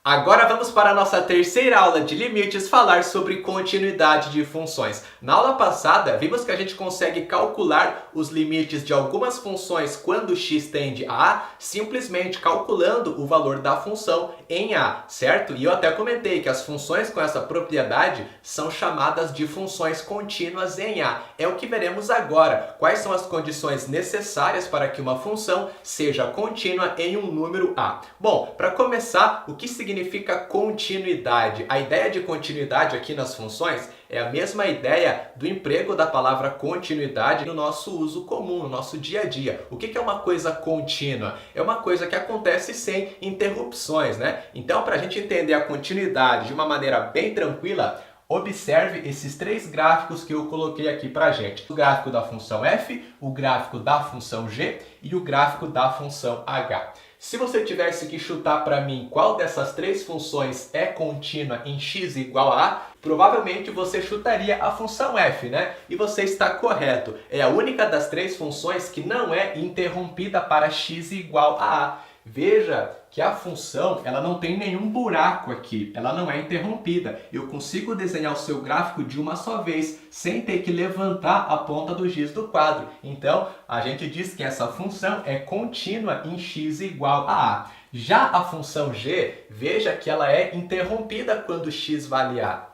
Agora vamos para a nossa terceira aula de limites, falar sobre continuidade de funções. Na aula passada, vimos que a gente consegue calcular os limites de algumas funções quando x tende a a, simplesmente calculando o valor da função em a, certo? E eu até comentei que as funções com essa propriedade são chamadas de funções contínuas em a. É o que veremos agora. Quais são as condições necessárias para que uma função seja contínua em um número a? Bom, para começar, o que significa continuidade? A ideia de continuidade aqui nas funções é a mesma ideia do emprego da palavra continuidade no nosso uso comum, no nosso dia a dia. O que é uma coisa contínua? É uma coisa que acontece sem interrupções, né? Então, para a gente entender a continuidade de uma maneira bem tranquila, observe esses três gráficos que eu coloquei aqui para a gente. O gráfico da função f, o gráfico da função g e o gráfico da função h. Se você tivesse que chutar para mim qual dessas três funções é contínua em x igual a a, provavelmente você chutaria a função f, né? E você está correto. É a única das três funções que não é interrompida para x igual a a. Veja que a função ela não tem nenhum buraco aqui, ela não é interrompida. Eu consigo desenhar o seu gráfico de uma só vez, sem ter que levantar a ponta do giz do quadro. Então, a gente diz que essa função é contínua em x igual a a. Já a função g, veja que ela é interrompida quando x vale a.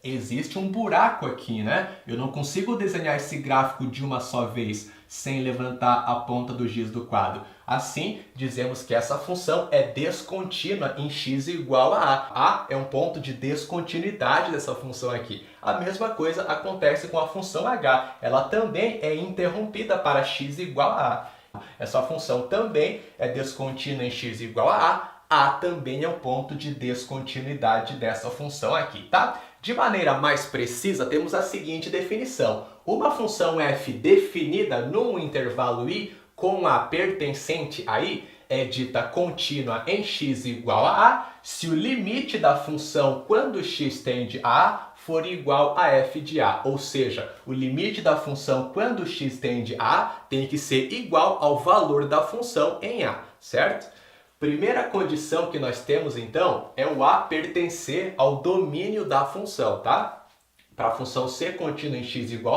Existe um buraco aqui, né? Eu não consigo desenhar esse gráfico de uma só vez, sem levantar a ponta do giz do quadro. Assim, dizemos que essa função é descontínua em x igual a a. A é um ponto de descontinuidade dessa função aqui. A mesma coisa acontece com a função h. Ela também é interrompida para x igual a a. Essa função também é descontínua em x igual a a. A também é um ponto de descontinuidade dessa função aqui, tá? De maneira mais precisa, temos a seguinte definição. Uma função f definida num intervalo i com a pertencente a i é dita contínua em x igual a a se o limite da função quando x tende a a for igual a f de a. Ou seja, o limite da função quando x tende a a tem que ser igual ao valor da função em a, certo? Primeira condição que nós temos, então, é o a pertencer ao domínio da função, tá? Para a função ser contínua em x igual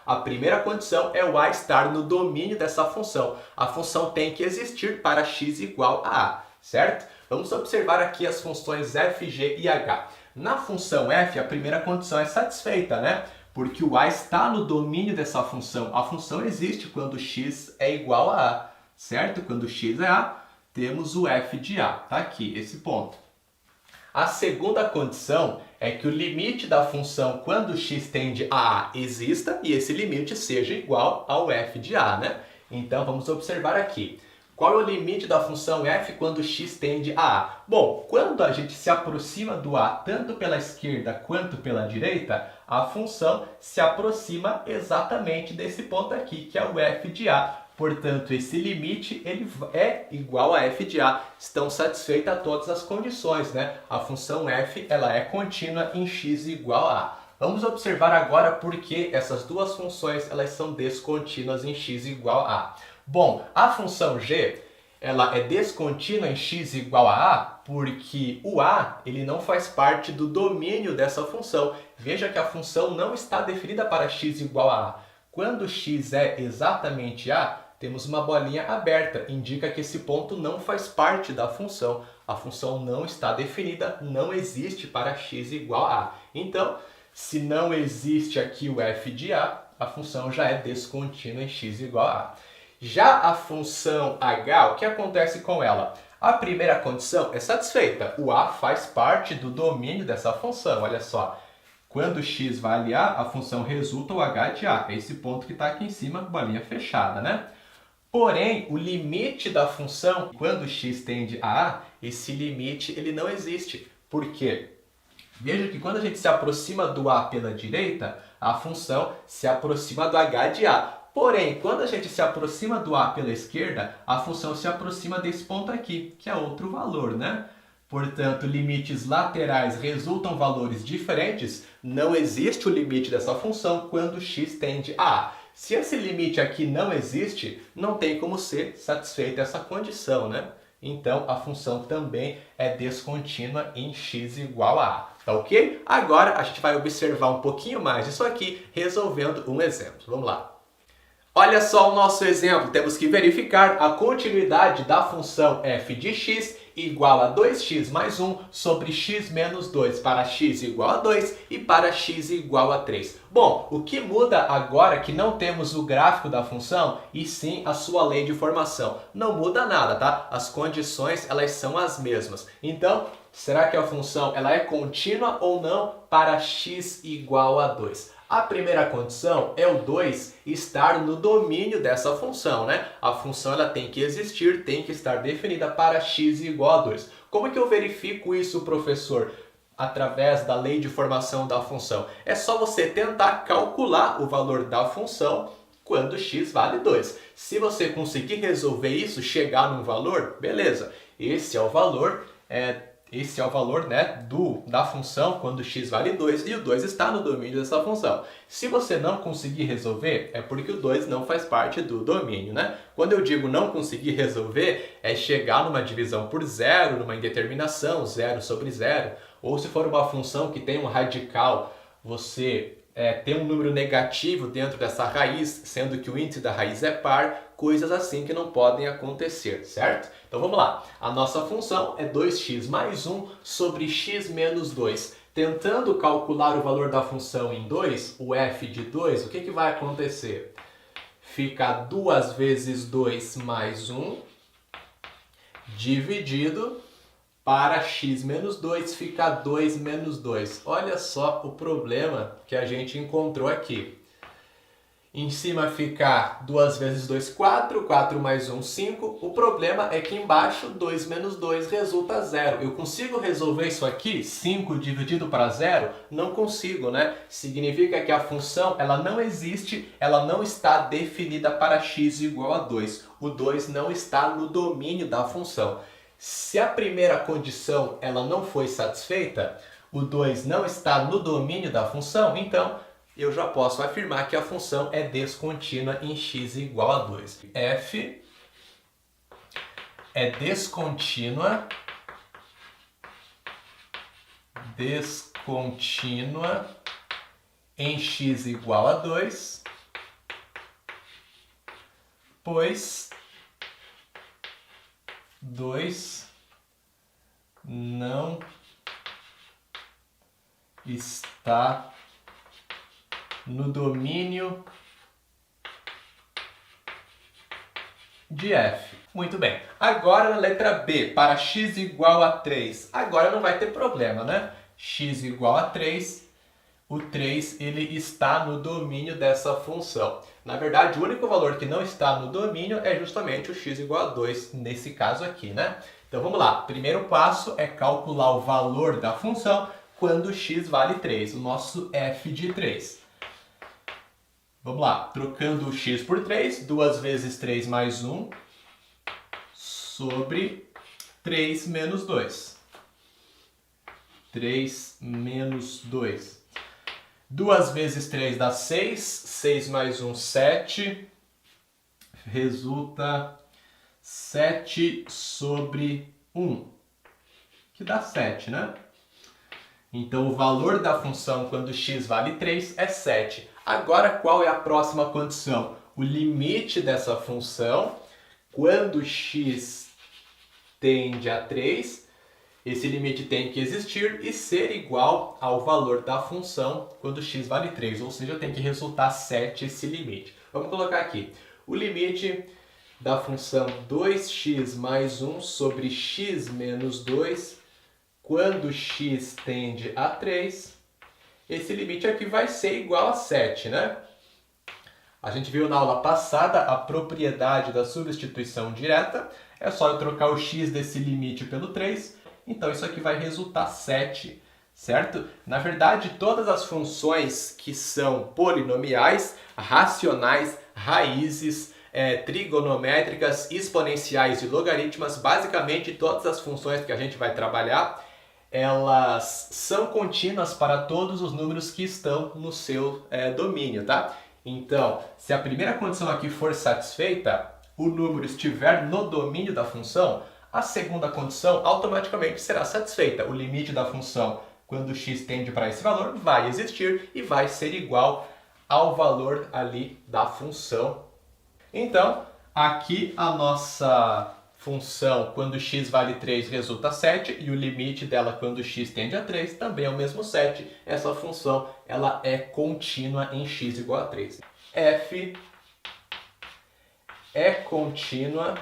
a primeira condição é o a estar no domínio dessa função. A função tem que existir para x igual a a, certo? Vamos observar aqui as funções f, g e h. Na função f, a primeira condição é satisfeita, né? Porque o a está no domínio dessa função. A função existe quando x é igual a a, certo? Quando x é a, temos o f de a, tá aqui, esse ponto. A segunda condição é que o limite da função quando x tende a a exista e esse limite seja igual ao f de a, né? Então vamos observar aqui. Qual é o limite da função f quando x tende a a? Bom, quando a gente se aproxima do a tanto pela esquerda quanto pela direita, a função se aproxima exatamente desse ponto aqui, que é o f de a. Portanto, esse limite ele é igual a f de a. Estão satisfeitas todas as condições, né? A função f ela é contínua em x igual a a. Vamos observar agora por que essas duas funções elas são descontínuas em x igual a a. Bom, a função g ela é descontínua em x igual a a porque o a ele não faz parte do domínio dessa função. Veja que a função não está definida para x igual a a. Quando x é exatamente a, temos uma bolinha aberta, indica que esse ponto não faz parte da função. A função não está definida, não existe para x igual a a. Então, se não existe aqui o f de a função já é descontínua em x igual a a. Já a função h, o que acontece com ela? A primeira condição é satisfeita, o a faz parte do domínio dessa função, olha só. Quando x vale a função resulta o h de a. É esse ponto que está aqui em cima, bolinha fechada, né? Porém, o limite da função, quando x tende a a, esse limite ele não existe. Por quê? Veja que quando a gente se aproxima do a pela direita, a função se aproxima do h de a. Porém, quando a gente se aproxima do a pela esquerda, a função se aproxima desse ponto aqui, que é outro valor, né? Portanto, limites laterais resultam valores diferentes, não existe o limite dessa função quando x tende a a. Se esse limite aqui não existe, não tem como ser satisfeita essa condição, né? então a função também é descontínua em x igual a a. Tá ok? Agora a gente vai observar um pouquinho mais disso aqui, resolvendo um exemplo. Vamos lá. Olha só o nosso exemplo. Temos que verificar a continuidade da função f de x igual a 2x mais 1 sobre x menos 2 para x igual a 2 e para x igual a 3. Bom, o que muda agora é que não temos o gráfico da função e sim a sua lei de formação. Não muda nada, tá? As condições elas são as mesmas. Então, será que a função ela é contínua ou não para x igual a 2? A primeira condição é o 2 estar no domínio dessa função, né? A função ela tem que existir, tem que estar definida para x igual a 2. Como que eu verifico isso, professor? Através da lei de formação da função. É só você tentar calcular o valor da função quando x vale 2. Se você conseguir resolver isso, chegar num valor, beleza. Esse é o valor né, da função quando x vale 2 e o 2 está no domínio dessa função. Se você não conseguir resolver, é porque o 2 não faz parte do domínio, né? Quando eu digo não conseguir resolver, é chegar numa divisão por zero, numa indeterminação, 0 sobre 0, ou se for uma função que tem um radical, você tem um número negativo dentro dessa raiz, sendo que o índice da raiz é par, coisas assim que não podem acontecer, certo? Então vamos lá. A nossa função é 2x mais 1 sobre x menos 2. Tentando calcular o valor da função em 2, o f de 2, o que vai acontecer? Fica 2 vezes 2 mais 1 dividido para x menos 2 fica 2 menos 2. Olha só o problema que a gente encontrou aqui. Em cima fica 2 vezes 2, 4, 4 mais 1, 5. O problema é que embaixo 2 menos 2 resulta 0. Eu consigo resolver isso aqui? 5 dividido para 0? Não consigo, né? Significa que a função ela não existe, ela não está definida para x igual a 2. O 2 não está no domínio da função. Se a primeira condição ela não foi satisfeita, o 2 não está no domínio da função, então eu já posso afirmar que a função é descontínua em x igual a 2. F é descontínua em x igual a 2, pois 2 não está no domínio de f. Muito bem. Agora na letra B, para x igual a 3. Agora não vai ter problema, né? X igual a 3, o 3 ele está no domínio dessa função. Na verdade, o único valor que não está no domínio é justamente o x igual a 2, nesse caso aqui, né? Então vamos lá. Primeiro passo é calcular o valor da função quando x vale 3, o nosso f de 3. Vamos lá, trocando o x por 3, 2 vezes 3 mais 1 sobre 3 menos 2. 3 menos 2. 2 vezes 3 dá 6, 6 mais 1, 7, resulta 7 sobre 1, que dá 7, né? Então o valor da função quando x vale 3 é 7. Agora qual é a próxima condição? O limite dessa função, quando x tende a 3, esse limite tem que existir e ser igual ao valor da função quando x vale 3, ou seja, tem que resultar 7 esse limite. Vamos colocar aqui. O limite da função 2x mais 1 sobre x menos 2, quando x tende a 3, esse limite aqui vai ser igual a 7, né? A gente viu na aula passada a propriedade da substituição direta. É só eu trocar o x desse limite pelo 3. Então isso aqui vai resultar 7, certo? Na verdade, todas as funções que são polinomiais, racionais, raízes, trigonométricas, exponenciais e logaritmas, basicamente todas as funções que a gente vai trabalhar, elas são contínuas para todos os números que estão no seu domínio, tá? Então, se a primeira condição aqui for satisfeita, o número estiver no domínio da função, a segunda condição automaticamente será satisfeita. O limite da função quando x tende para esse valor vai existir e vai ser igual ao valor ali da função. Então, aqui a nossa função quando x vale 3 resulta 7 e o limite dela quando x tende a 3 também é o mesmo 7. Essa função ela é contínua em x igual a 3. F é contínua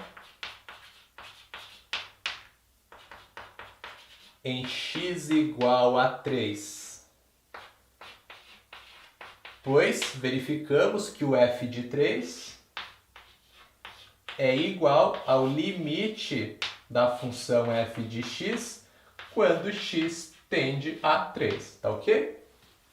em x igual a 3, pois verificamos que o f de 3 é igual ao limite da função f de x quando x tende a 3, tá ok?